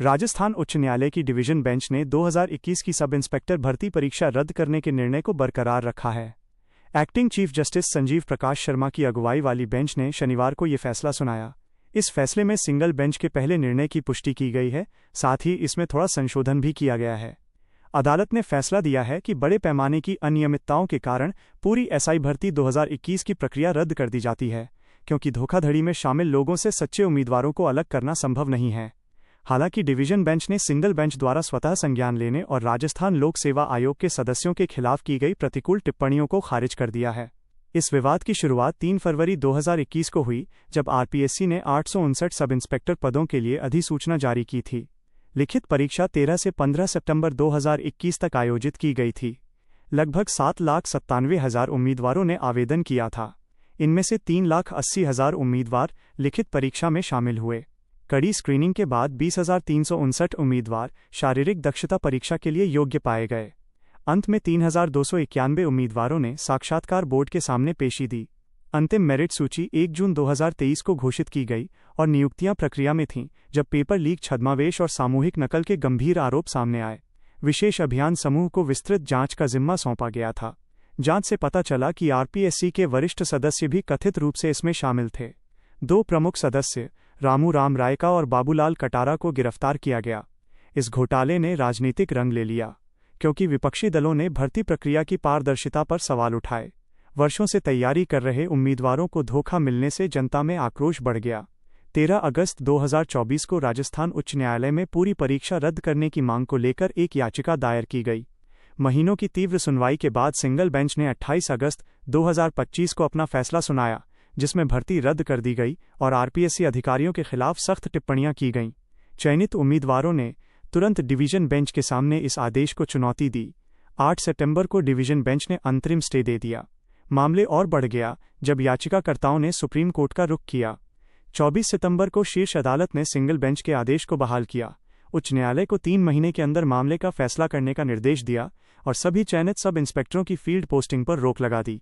राजस्थान उच्च न्यायालय की डिवीजन बेंच ने 2021 की सब इंस्पेक्टर भर्ती परीक्षा रद्द करने के निर्णय को बरकरार रखा है। Acting chief justice Sanjeev Prakash Sharma की अगुवाई वाली बेंच ने शनिवार को ये फैसला सुनाया। इस फैसले में सिंगल बेंच के पहले निर्णय की पुष्टि की गई है, साथ ही इसमें थोड़ा संशोधन भी किया गया है। अदालत ने फैसला दिया है कि बड़े पैमाने की अनियमितताओं के कारण पूरी एसआई भर्ती 2021 की प्रक्रिया रद्द कर दी जाती है, क्योंकि धोखाधड़ी में शामिल लोगों से सच्चे उम्मीदवारों को अलग करना संभव नहीं है। हालांकि डिवीजन बेंच ने सिंगल बेंच द्वारा स्वतः संज्ञान लेने और राजस्थान लोक सेवा आयोग के सदस्यों के खिलाफ की गई प्रतिकूल टिप्पणियों को खारिज कर दिया है। इस विवाद की शुरुआत 3 फरवरी 2021 को हुई, जब आरपीएससी ने 859 सब इंस्पेक्टर पदों के लिए अधिसूचना जारी की थी। लिखित परीक्षा 13 से 15 सितंबर 2021 तक आयोजित की गई थी। लगभग 7,97,000 उम्मीदवारों ने आवेदन किया था। इनमें से 3,80,000 उम्मीदवार लिखित परीक्षा में शामिल हुए। कड़ी स्क्रीनिंग के बाद 20,359 उम्मीदवार शारीरिक दक्षता परीक्षा के लिए योग्य पाए गए। अंत में 3,291 उम्मीदवारों ने साक्षात्कार बोर्ड के सामने पेशी दी। अंतिम मेरिट सूची 1 जून 2023 को घोषित की गई और नियुक्तियां प्रक्रिया में थीं, जब पेपर लीक, छद्मावेश और सामूहिक नकल के गंभीर आरोप सामने आए। विशेष अभियान समूह को विस्तृत जांच का जिम्मा सौंपा गया था। जांच से पता चला कि आरपीएससी के वरिष्ठ सदस्य भी कथित रूप से इसमें शामिल थे। 2 प्रमुख सदस्य रामू राम रायका और बाबूलाल कटारा को गिरफ्तार किया गया। इस घोटाले ने राजनीतिक रंग ले लिया, क्योंकि विपक्षी दलों ने भर्ती प्रक्रिया की पारदर्शिता पर सवाल उठाए। वर्षों से तैयारी कर रहे उम्मीदवारों को धोखा मिलने से जनता में आक्रोश बढ़ गया। 13 अगस्त 2024 को राजस्थान उच्च न्यायालय में पूरी परीक्षा रद्द करने की मांग को लेकर एक याचिका दायर की गई। महीनों की तीव्र सुनवाई के बाद सिंगल बेंच ने 28 अगस्त 2025 को अपना फैसला सुनाया, जिसमें भर्ती रद्द कर दी गई और आरपीएससी अधिकारियों के खिलाफ सख्त टिप्पणियां की गईं। चयनित उम्मीदवारों ने तुरंत डिवीजन बेंच के सामने इस आदेश को चुनौती दी। 8 सितंबर को डिवीजन बेंच ने अंतरिम स्टे दे दिया। मामले और बढ़ गया जब याचिकाकर्ताओं ने सुप्रीम कोर्ट का रुख किया। 24 सितंबर को शीर्ष अदालत ने सिंगल बेंच के आदेश को बहाल किया। उच्च न्यायालय को 3 महीने के अंदर मामले का फैसला करने का निर्देश दिया और सभी चयनित सब इंस्पेक्टरों की फील्ड पोस्टिंग पर रोक लगा दी।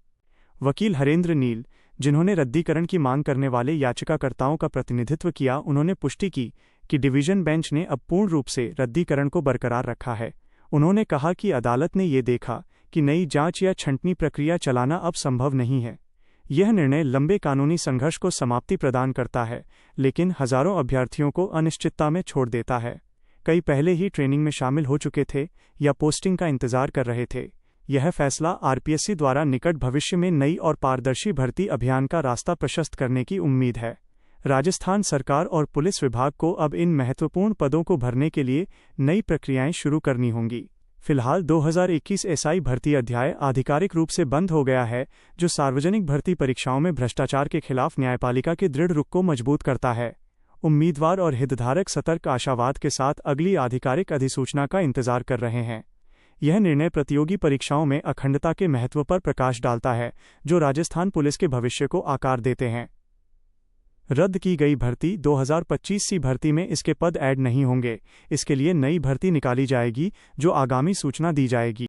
वकील हरेंद्र नील, जिन्होंने रद्दीकरण की मांग करने वाले याचिकाकर्ताओं का प्रतिनिधित्व किया, उन्होंने पुष्टि की कि डिवीजन बेंच ने अब पूर्ण रूप से रद्दीकरण को बरकरार रखा है। उन्होंने कहा कि अदालत ने ये देखा कि नई जांच या छंटनी प्रक्रिया चलाना अब संभव नहीं है। यह निर्णय लंबे कानूनी संघर्ष को समाप्ति प्रदान करता है, लेकिन हजारों अभ्यर्थियों को अनिश्चितता में छोड़ देता है। कई पहले ही ट्रेनिंग में शामिल हो चुके थे या पोस्टिंग का इंतजार कर रहे थे। यह फैसला आरपीएससी द्वारा निकट भविष्य में नई और पारदर्शी भर्ती अभियान का रास्ता प्रशस्त करने की उम्मीद है। राजस्थान सरकार और पुलिस विभाग को अब इन महत्वपूर्ण पदों को भरने के लिए नई प्रक्रियाएं शुरू करनी होंगी। फिलहाल 2021 एसआई भर्ती अध्याय आधिकारिक रूप से बंद हो गया है, जो सार्वजनिक भर्ती परीक्षाओं में भ्रष्टाचार के खिलाफ न्यायपालिका के दृढ़ रुख को मजबूत करता है। उम्मीदवार और हितधारक सतर्क आशावाद के साथ अगली आधिकारिक अधिसूचना का इंतजार कर रहे हैं। यह निर्णय प्रतियोगी परीक्षाओं में अखंडता के महत्व पर प्रकाश डालता है, जो राजस्थान पुलिस के भविष्य को आकार देते हैं। रद्द की गई भर्ती 2025 सी भर्ती में इसके पद ऐड नहीं होंगे। इसके लिए नई भर्ती निकाली जाएगी, जो आगामी सूचना दी जाएगी।